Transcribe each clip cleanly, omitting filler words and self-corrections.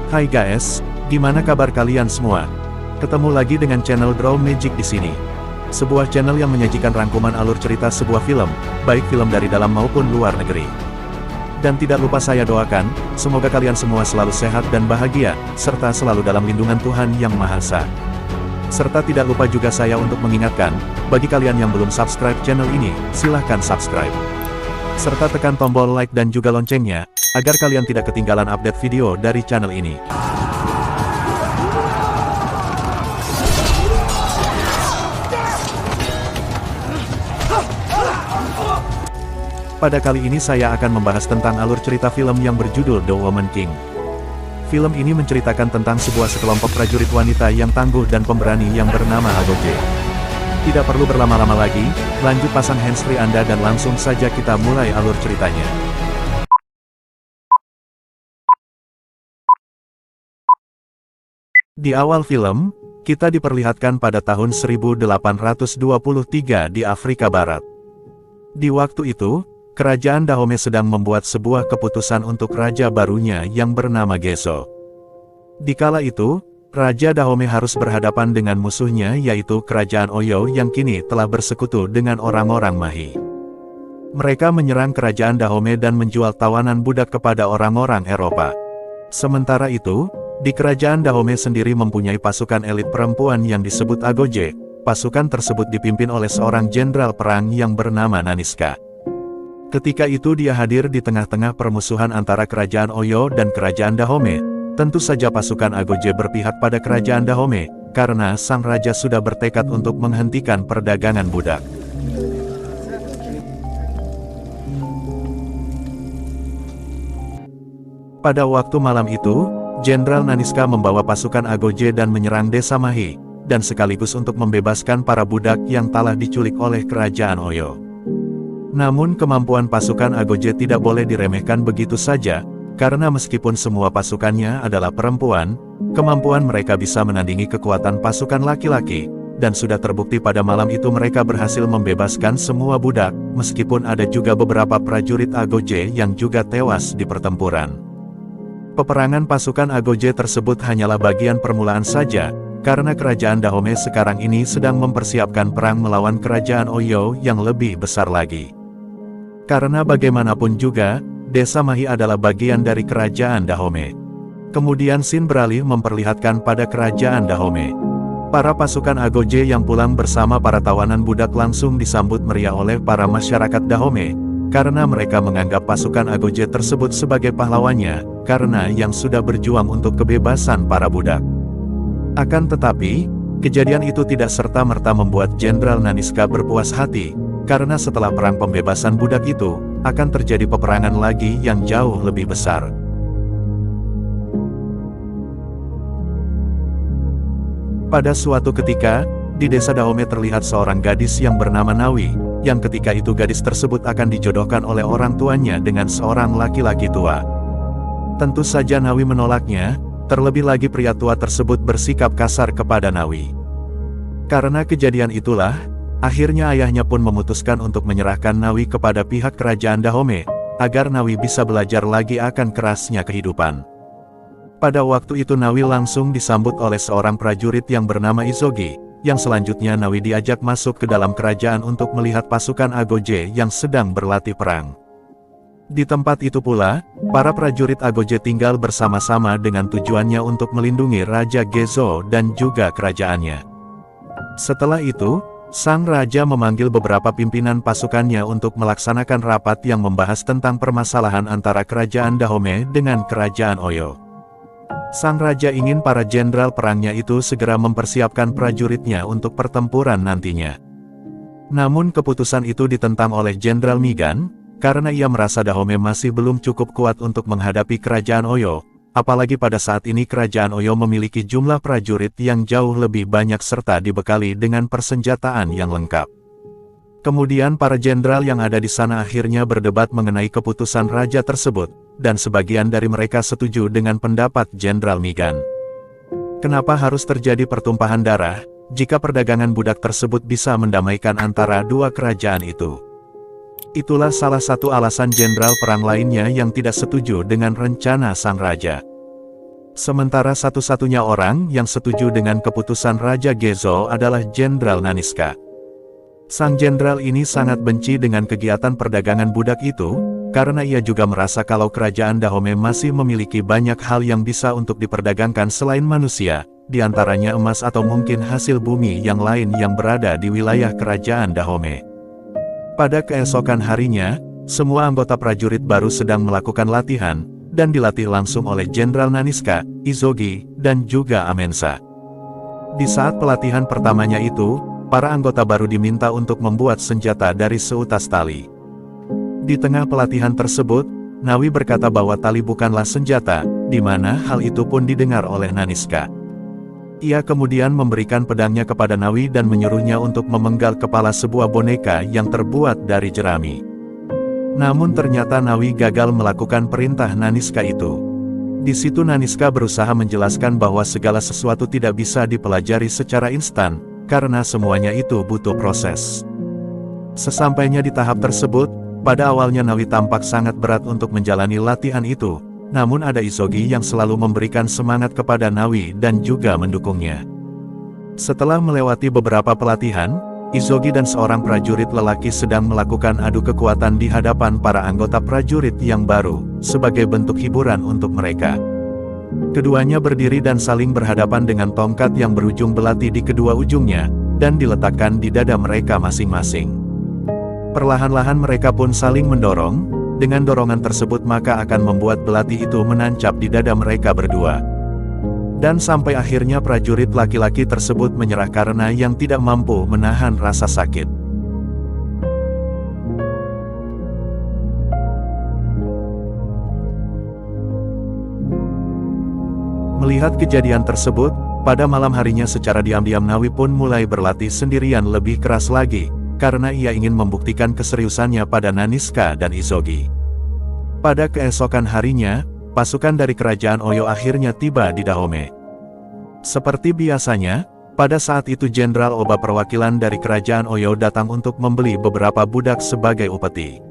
Hai guys, gimana kabar kalian semua? Ketemu lagi dengan channel Draw Magic di sini. Sebuah channel yang menyajikan rangkuman alur cerita sebuah film, baik film dari dalam maupun luar negeri. Dan tidak lupa saya doakan, semoga kalian semua selalu sehat dan bahagia, serta selalu dalam lindungan Tuhan Yang Maha Esa. Serta tidak lupa juga saya untuk mengingatkan, bagi kalian yang belum subscribe channel ini, silahkan subscribe. Serta tekan tombol like dan juga loncengnya, agar kalian tidak ketinggalan update video dari channel ini. Pada kali ini saya akan membahas tentang alur cerita film yang berjudul The Woman King. Film ini menceritakan tentang sebuah sekelompok prajurit wanita yang tangguh dan pemberani yang bernama Agoge. Tidak perlu berlama-lama lagi, lanjut pasang handsfree Anda dan langsung saja kita mulai alur ceritanya. Di awal film, kita diperlihatkan pada tahun 1823 di Afrika Barat. Di waktu itu, Kerajaan Dahomey sedang membuat sebuah keputusan untuk raja barunya yang bernama Gezo. Di kala itu, Raja Dahomey harus berhadapan dengan musuhnya yaitu Kerajaan Oyo yang kini telah bersekutu dengan orang-orang Mahi. Mereka menyerang Kerajaan Dahomey dan menjual tawanan budak kepada orang-orang Eropa. Sementara itu, di Kerajaan Dahomey sendiri mempunyai pasukan elit perempuan yang disebut Agoge. Pasukan tersebut dipimpin oleh seorang jenderal perang yang bernama Naniska. Ketika itu dia hadir di tengah-tengah permusuhan antara Kerajaan Oyo dan Kerajaan Dahomey. Tentu saja pasukan Agoge berpihak pada Kerajaan Dahomey, karena sang raja sudah bertekad untuk menghentikan perdagangan budak. Pada waktu malam itu, Jenderal Naniska membawa pasukan Agoge dan menyerang desa Mahi, dan sekaligus untuk membebaskan para budak yang telah diculik oleh Kerajaan Oyo. Namun kemampuan pasukan Agoge tidak boleh diremehkan begitu saja, karena meskipun semua pasukannya adalah perempuan, kemampuan mereka bisa menandingi kekuatan pasukan laki-laki, dan sudah terbukti pada malam itu mereka berhasil membebaskan semua budak, meskipun ada juga beberapa prajurit Agoge yang juga tewas di pertempuran. Peperangan pasukan Agoge tersebut hanyalah bagian permulaan saja, karena Kerajaan Dahomey sekarang ini sedang mempersiapkan perang melawan Kerajaan Oyo yang lebih besar lagi. Karena bagaimanapun juga, desa Mahi adalah bagian dari Kerajaan Dahomey. Kemudian scene beralih memperlihatkan pada Kerajaan Dahomey. Para pasukan Agoge yang pulang bersama para tawanan budak langsung disambut meriah oleh para masyarakat Dahomey, karena mereka menganggap pasukan Agoge tersebut sebagai pahlawannya, karena yang sudah berjuang untuk kebebasan para budak. Akan tetapi, kejadian itu tidak serta-merta membuat Jenderal Naniska berpuas hati, karena setelah perang pembebasan budak itu, akan terjadi peperangan lagi yang jauh lebih besar. Pada suatu ketika, di desa Dahomey terlihat seorang gadis yang bernama Nawi, yang ketika itu gadis tersebut akan dijodohkan oleh orang tuanya dengan seorang laki-laki tua. Tentu saja Nawi menolaknya, terlebih lagi pria tua tersebut bersikap kasar kepada Nawi. Karena kejadian itulah, akhirnya ayahnya pun memutuskan untuk menyerahkan Nawi kepada pihak Kerajaan Dahomey, agar Nawi bisa belajar lagi akan kerasnya kehidupan. Pada waktu itu Nawi langsung disambut oleh seorang prajurit yang bernama Izogi, yang selanjutnya Nawi diajak masuk ke dalam kerajaan untuk melihat pasukan Agoge yang sedang berlatih perang. Di tempat itu pula, para prajurit Agoge tinggal bersama-sama dengan tujuannya untuk melindungi Raja Gezo dan juga kerajaannya. Setelah itu, sang raja memanggil beberapa pimpinan pasukannya untuk melaksanakan rapat yang membahas tentang permasalahan antara Kerajaan Dahomey dengan Kerajaan Oyo. Sang raja ingin para jenderal perangnya itu segera mempersiapkan prajuritnya untuk pertempuran nantinya. Namun keputusan itu ditentang oleh Jenderal Migan, karena ia merasa Dahomey masih belum cukup kuat untuk menghadapi Kerajaan Oyo, apalagi pada saat ini Kerajaan Oyo memiliki jumlah prajurit yang jauh lebih banyak serta dibekali dengan persenjataan yang lengkap. Kemudian para jenderal yang ada di sana akhirnya berdebat mengenai keputusan raja tersebut, dan sebagian dari mereka setuju dengan pendapat Jenderal Migan. Kenapa harus terjadi pertumpahan darah, jika perdagangan budak tersebut bisa mendamaikan antara dua kerajaan itu? Itulah salah satu alasan jenderal perang lainnya yang tidak setuju dengan rencana sang raja. Sementara satu-satunya orang yang setuju dengan keputusan Raja Gezo adalah Jenderal Naniska. Sang jenderal ini sangat benci dengan kegiatan perdagangan budak itu, karena ia juga merasa kalau kerajaan Dahomey masih memiliki banyak hal yang bisa untuk diperdagangkan selain manusia, di antaranya emas atau mungkin hasil bumi yang lain yang berada di wilayah kerajaan Dahomey. Pada keesokan harinya, semua anggota prajurit baru sedang melakukan latihan, dan dilatih langsung oleh Jenderal Naniska, Izogi, dan juga Amensa. Di saat pelatihan pertamanya itu, para anggota baru diminta untuk membuat senjata dari seutas tali. Di tengah pelatihan tersebut, Nawi berkata bahwa tali bukanlah senjata, di mana hal itu pun didengar oleh Naniska. Ia kemudian memberikan pedangnya kepada Nawi dan menyuruhnya untuk memenggal kepala sebuah boneka yang terbuat dari jerami. Namun ternyata Nawi gagal melakukan perintah Naniska itu. Di situ Naniska berusaha menjelaskan bahwa segala sesuatu tidak bisa dipelajari secara instan, karena semuanya itu butuh proses. Sesampainya di tahap tersebut, pada awalnya Nawi tampak sangat berat untuk menjalani latihan itu, namun ada Izogi yang selalu memberikan semangat kepada Nawi dan juga mendukungnya. Setelah melewati beberapa pelatihan, Izogi dan seorang prajurit lelaki sedang melakukan adu kekuatan di hadapan para anggota prajurit yang baru, sebagai bentuk hiburan untuk mereka. Keduanya berdiri dan saling berhadapan dengan tongkat yang berujung belati di kedua ujungnya, dan diletakkan di dada mereka masing-masing. Perlahan-lahan mereka pun saling mendorong, dengan dorongan tersebut maka akan membuat belati itu menancap di dada mereka berdua. Dan sampai akhirnya prajurit laki-laki tersebut menyerah karena yang tidak mampu menahan rasa sakit. Melihat kejadian tersebut, pada malam harinya secara diam-diam Nawi pun mulai berlatih sendirian lebih keras lagi, karena ia ingin membuktikan keseriusannya pada Naniska dan Izogi. Pada keesokan harinya, pasukan dari kerajaan Oyo akhirnya tiba di Dahomey. Seperti biasanya, pada saat itu Jenderal Oba perwakilan dari kerajaan Oyo datang untuk membeli beberapa budak sebagai upeti.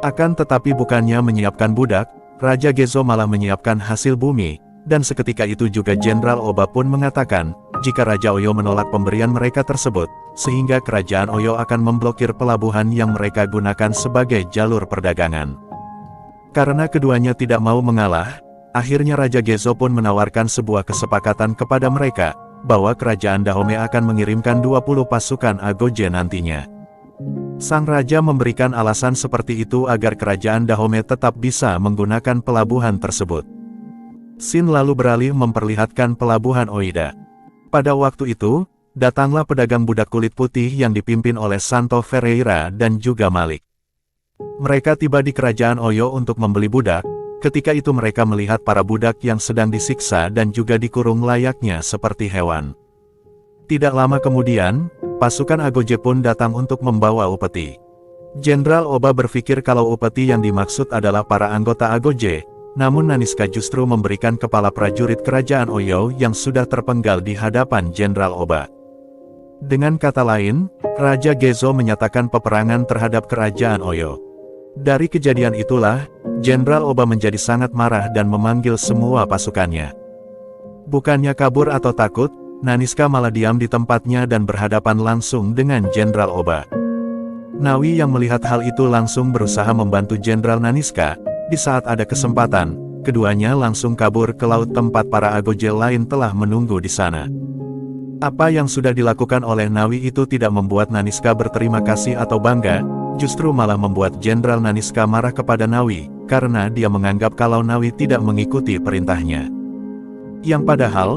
Akan tetapi bukannya menyiapkan budak, Raja Gezo malah menyiapkan hasil bumi, dan seketika itu juga Jenderal Oba pun mengatakan, jika Raja Oyo menolak pemberian mereka tersebut, sehingga kerajaan Oyo akan memblokir pelabuhan yang mereka gunakan sebagai jalur perdagangan. Karena keduanya tidak mau mengalah, akhirnya Raja Gezo pun menawarkan sebuah kesepakatan kepada mereka, bahwa kerajaan Dahomey akan mengirimkan 20 pasukan Agoje nantinya. Sang Raja memberikan alasan seperti itu agar kerajaan Dahomey tetap bisa menggunakan pelabuhan tersebut. Sin lalu beralih memperlihatkan pelabuhan Oida. Pada waktu itu, datanglah pedagang budak kulit putih yang dipimpin oleh Santo Ferreira dan juga Malik. Mereka tiba di kerajaan Oyo untuk membeli budak, ketika itu mereka melihat para budak yang sedang disiksa dan juga dikurung layaknya seperti hewan. Tidak lama kemudian, pasukan Agoje pun datang untuk membawa upeti. Jenderal Oba berpikir kalau upeti yang dimaksud adalah para anggota Agoje, namun Naniska justru memberikan kepala prajurit kerajaan Oyo yang sudah terpenggal di hadapan Jenderal Oba. Dengan kata lain, Raja Gezo menyatakan peperangan terhadap kerajaan Oyo. Dari kejadian itulah, Jenderal Oba menjadi sangat marah dan memanggil semua pasukannya. Bukannya kabur atau takut, Naniska malah diam di tempatnya dan berhadapan langsung dengan Jenderal Oba. Nawi yang melihat hal itu langsung berusaha membantu Jenderal Naniska. Di saat ada kesempatan, keduanya langsung kabur ke laut tempat para Agoje lain telah menunggu di sana. Apa yang sudah dilakukan oleh Nawi itu tidak membuat Naniska berterima kasih atau bangga, justru malah membuat Jenderal Naniska marah kepada Nawi, karena dia menganggap kalau Nawi tidak mengikuti perintahnya. Yang padahal,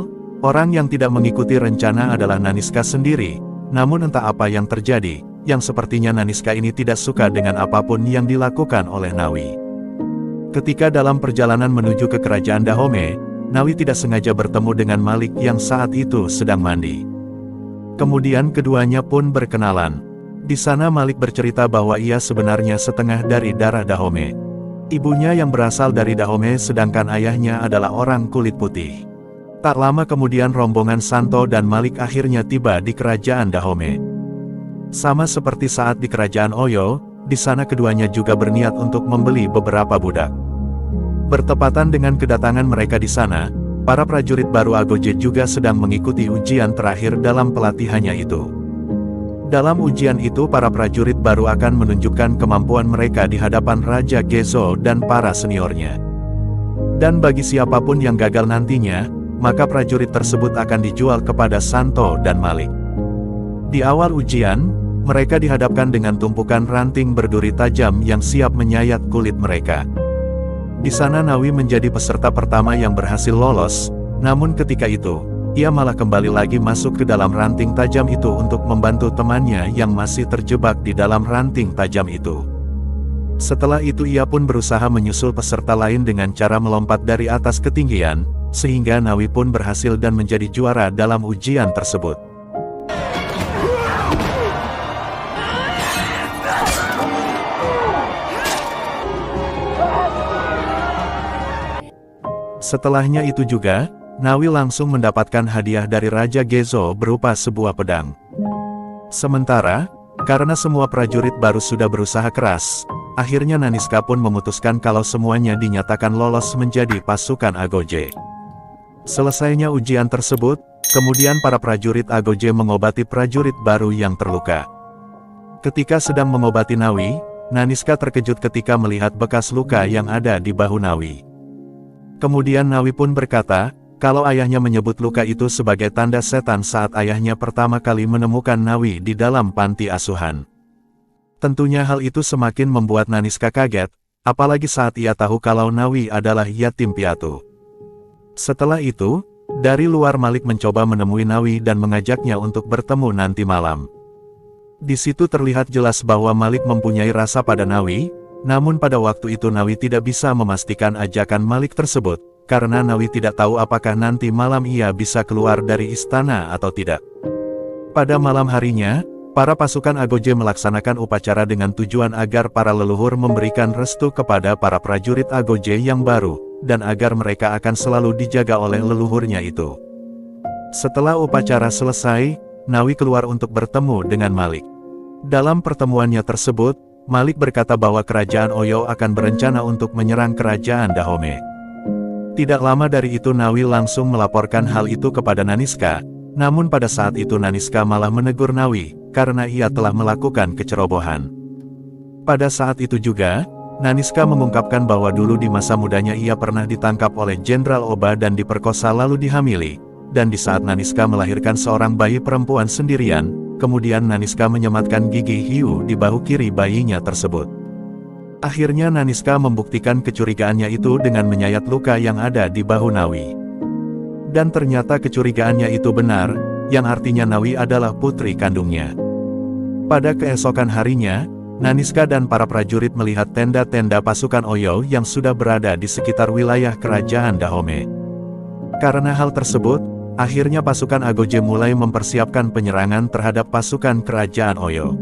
orang yang tidak mengikuti rencana adalah Naniska sendiri, namun entah apa yang terjadi, yang sepertinya Naniska ini tidak suka dengan apapun yang dilakukan oleh Nawi. Ketika dalam perjalanan menuju ke kerajaan Dahomey, Nawi tidak sengaja bertemu dengan Malik yang saat itu sedang mandi. Kemudian keduanya pun berkenalan. Di sana Malik bercerita bahwa ia sebenarnya setengah dari darah Dahomey. Ibunya yang berasal dari Dahomey sedangkan ayahnya adalah orang kulit putih. Tak lama kemudian rombongan Santo dan Malik akhirnya tiba di kerajaan Dahomey. Sama seperti saat di kerajaan Oyo, di sana keduanya juga berniat untuk membeli beberapa budak. Bertepatan dengan kedatangan mereka di sana, para prajurit baru Agoge juga sedang mengikuti ujian terakhir dalam pelatihannya itu. Dalam ujian itu para prajurit baru akan menunjukkan kemampuan mereka di hadapan Raja Gezo dan para seniornya. Dan bagi siapapun yang gagal nantinya, maka prajurit tersebut akan dijual kepada Santo dan Malik. Di awal ujian, mereka dihadapkan dengan tumpukan ranting berduri tajam yang siap menyayat kulit mereka. Di sana Nawi menjadi peserta pertama yang berhasil lolos, namun ketika itu, ia malah kembali lagi masuk ke dalam ranting tajam itu untuk membantu temannya yang masih terjebak di dalam ranting tajam itu. Setelah itu ia pun berusaha menyusul peserta lain dengan cara melompat dari atas ketinggian, sehingga Nawi pun berhasil dan menjadi juara dalam ujian tersebut. Setelahnya itu juga, Nawi langsung mendapatkan hadiah dari Raja Gezo berupa sebuah pedang. Sementara, karena semua prajurit baru sudah berusaha keras, akhirnya Naniska pun memutuskan kalau semuanya dinyatakan lolos menjadi pasukan Agoge. Selesainya ujian tersebut, kemudian para prajurit Agoge mengobati prajurit baru yang terluka. Ketika sedang mengobati Nawi, Naniska terkejut ketika melihat bekas luka yang ada di bahu Nawi. Kemudian Nawi pun berkata, kalau ayahnya menyebut luka itu sebagai tanda setan saat ayahnya pertama kali menemukan Nawi di dalam panti asuhan. Tentunya hal itu semakin membuat Naniska kaget, apalagi saat ia tahu kalau Nawi adalah yatim piatu. Setelah itu, dari luar Malik mencoba menemui Nawi dan mengajaknya untuk bertemu nanti malam. Di situ terlihat jelas bahwa Malik mempunyai rasa pada Nawi, namun pada waktu itu Nawi tidak bisa memastikan ajakan Malik tersebut, karena Nawi tidak tahu apakah nanti malam ia bisa keluar dari istana atau tidak. Pada malam harinya, para pasukan Agoge melaksanakan upacara dengan tujuan agar para leluhur memberikan restu kepada para prajurit Agoge yang baru, dan agar mereka akan selalu dijaga oleh leluhurnya itu. Setelah upacara selesai, Nawi keluar untuk bertemu dengan Malik. Dalam pertemuannya tersebut, Malik berkata bahwa kerajaan Oyo akan berencana untuk menyerang kerajaan Dahomey. Tidak lama dari itu Nawi langsung melaporkan hal itu kepada Naniska, namun pada saat itu Naniska malah menegur Nawi, karena ia telah melakukan kecerobohan. Pada saat itu juga, Naniska mengungkapkan bahwa dulu di masa mudanya ia pernah ditangkap oleh Jenderal Oba dan diperkosa lalu dihamili, dan di saat Naniska melahirkan seorang bayi perempuan sendirian, kemudian Naniska menyematkan gigi hiu di bahu kiri bayinya tersebut. Akhirnya Naniska membuktikan kecurigaannya itu dengan menyayat luka yang ada di bahu Nawi. Dan ternyata kecurigaannya itu benar, yang artinya Nawi adalah putri kandungnya. Pada keesokan harinya, Naniska dan para prajurit melihat tenda-tenda pasukan Oyo yang sudah berada di sekitar wilayah kerajaan Dahomey. Karena hal tersebut, akhirnya pasukan Agoge mulai mempersiapkan penyerangan terhadap pasukan kerajaan Oyo.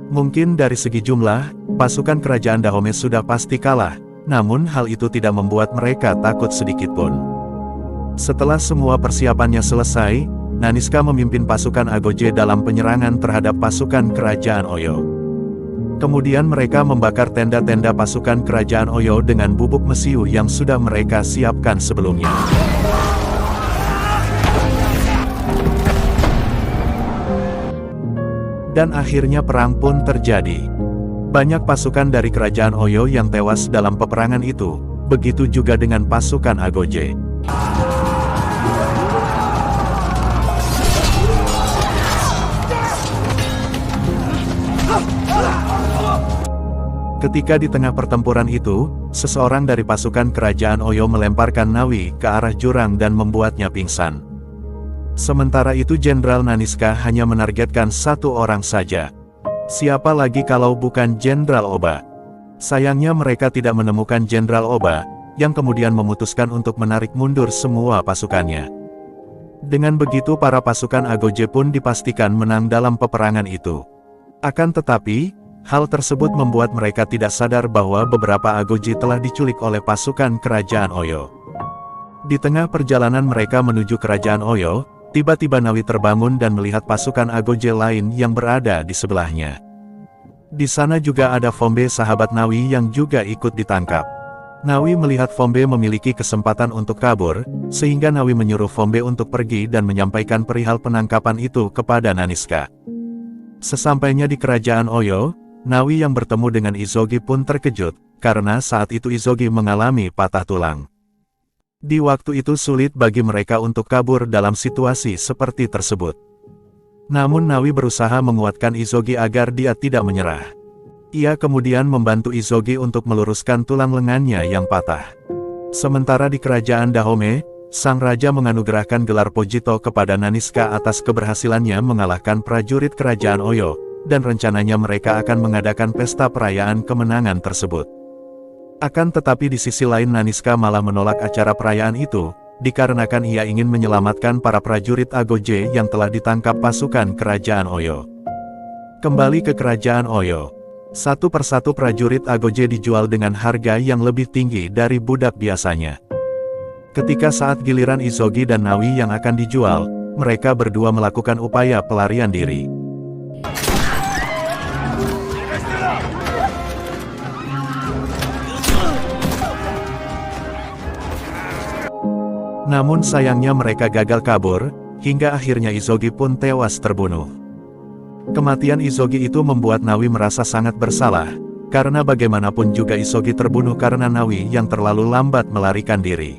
Mungkin dari segi jumlah, pasukan kerajaan Dahomey sudah pasti kalah, namun hal itu tidak membuat mereka takut sedikitpun. Setelah semua persiapannya selesai, Naniska memimpin pasukan Agoge dalam penyerangan terhadap pasukan kerajaan Oyo. Kemudian mereka membakar tenda-tenda pasukan kerajaan Oyo dengan bubuk mesiu yang sudah mereka siapkan sebelumnya. Dan akhirnya perang pun terjadi. Banyak pasukan dari kerajaan Oyo yang tewas dalam peperangan itu, begitu juga dengan pasukan Agoge. Ketika di tengah pertempuran itu, seseorang dari pasukan kerajaan Oyo melemparkan Nawi ke arah jurang dan membuatnya pingsan. Sementara itu Jenderal Naniska hanya menargetkan satu orang saja. Siapa lagi kalau bukan Jenderal Oba? Sayangnya mereka tidak menemukan Jenderal Oba, yang kemudian memutuskan untuk menarik mundur semua pasukannya. Dengan begitu para pasukan Agoge pun dipastikan menang dalam peperangan itu. Akan tetapi, hal tersebut membuat mereka tidak sadar bahwa beberapa Agoge telah diculik oleh pasukan kerajaan Oyo. Di tengah perjalanan mereka menuju kerajaan Oyo, tiba-tiba Nawi terbangun dan melihat pasukan Agoge lain yang berada di sebelahnya. Di sana juga ada Fombe sahabat Nawi yang juga ikut ditangkap. Nawi melihat Fombe memiliki kesempatan untuk kabur, sehingga Nawi menyuruh Fombe untuk pergi dan menyampaikan perihal penangkapan itu kepada Naniska. Sesampainya di kerajaan Oyo, Nawi yang bertemu dengan Izogi pun terkejut, karena saat itu Izogi mengalami patah tulang. Di waktu itu sulit bagi mereka untuk kabur dalam situasi seperti tersebut. Namun Nawi berusaha menguatkan Izogi agar dia tidak menyerah. Ia kemudian membantu Izogi untuk meluruskan tulang lengannya yang patah. Sementara di kerajaan Dahome, sang raja menganugerahkan gelar Pojito kepada Naniska atas keberhasilannya mengalahkan prajurit kerajaan Oyo, dan rencananya mereka akan mengadakan pesta perayaan kemenangan tersebut. Akan tetapi di sisi lain Naniska malah menolak acara perayaan itu, dikarenakan ia ingin menyelamatkan para prajurit Agoge yang telah ditangkap pasukan kerajaan Oyo. Kembali ke kerajaan Oyo. Satu persatu prajurit Agoge dijual dengan harga yang lebih tinggi dari budak biasanya. Ketika saat giliran Izogi dan Nawi yang akan dijual, mereka berdua melakukan upaya pelarian diri. Namun sayangnya mereka gagal kabur, hingga akhirnya Izogi pun tewas terbunuh. Kematian Izogi itu membuat Nawi merasa sangat bersalah, karena bagaimanapun juga Izogi terbunuh karena Nawi yang terlalu lambat melarikan diri.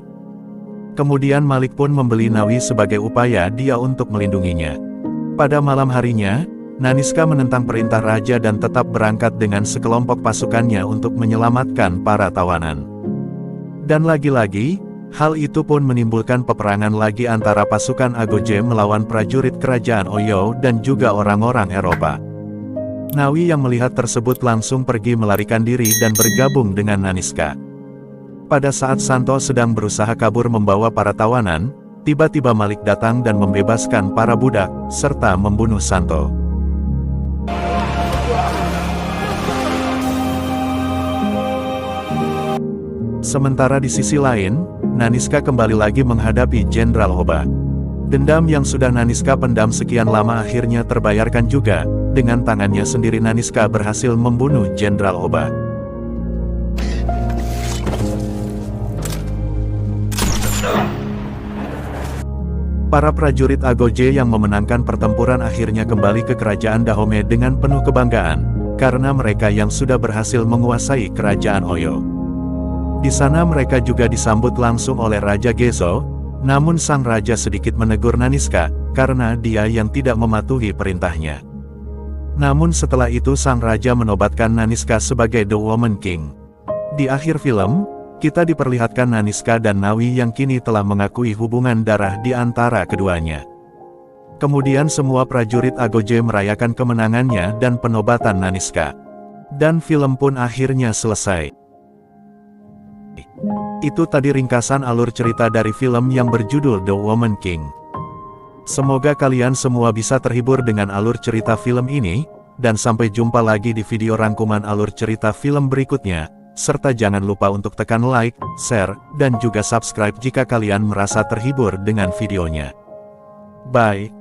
Kemudian Malik pun membeli Nawi sebagai upaya dia untuk melindunginya. Pada malam harinya, Naniska menentang perintah raja dan tetap berangkat dengan sekelompok pasukannya untuk menyelamatkan para tawanan. Dan lagi-lagi, hal itu pun menimbulkan peperangan lagi antara pasukan Agoge melawan prajurit kerajaan Oyo dan juga orang-orang Eropa. Nawi yang melihat tersebut langsung pergi melarikan diri dan bergabung dengan Naniska. Pada saat Santo sedang berusaha kabur membawa para tawanan, tiba-tiba Malik datang dan membebaskan para budak, serta membunuh Santo. Sementara di sisi lain, Naniska kembali lagi menghadapi Jenderal Oba. Dendam yang sudah Naniska pendam sekian lama akhirnya terbayarkan juga, dengan tangannya sendiri Naniska berhasil membunuh Jenderal Oba. Para prajurit Agoge yang memenangkan pertempuran akhirnya kembali ke kerajaan Dahome dengan penuh kebanggaan, karena mereka yang sudah berhasil menguasai kerajaan Oyo. Di sana mereka juga disambut langsung oleh Raja Gezo, namun sang raja sedikit menegur Naniska, karena dia yang tidak mematuhi perintahnya. Namun setelah itu sang raja menobatkan Naniska sebagai The Woman King. Di akhir film, kita diperlihatkan Naniska dan Nawi yang kini telah mengakui hubungan darah di antara keduanya. Kemudian semua prajurit Agoge merayakan kemenangannya dan penobatan Naniska. Dan film pun akhirnya selesai. Itu tadi ringkasan alur cerita dari film yang berjudul The Woman King. Semoga kalian semua bisa terhibur dengan alur cerita film ini, dan sampai jumpa lagi di video rangkuman alur cerita film berikutnya, serta jangan lupa untuk tekan like, share, dan juga subscribe jika kalian merasa terhibur dengan videonya. Bye.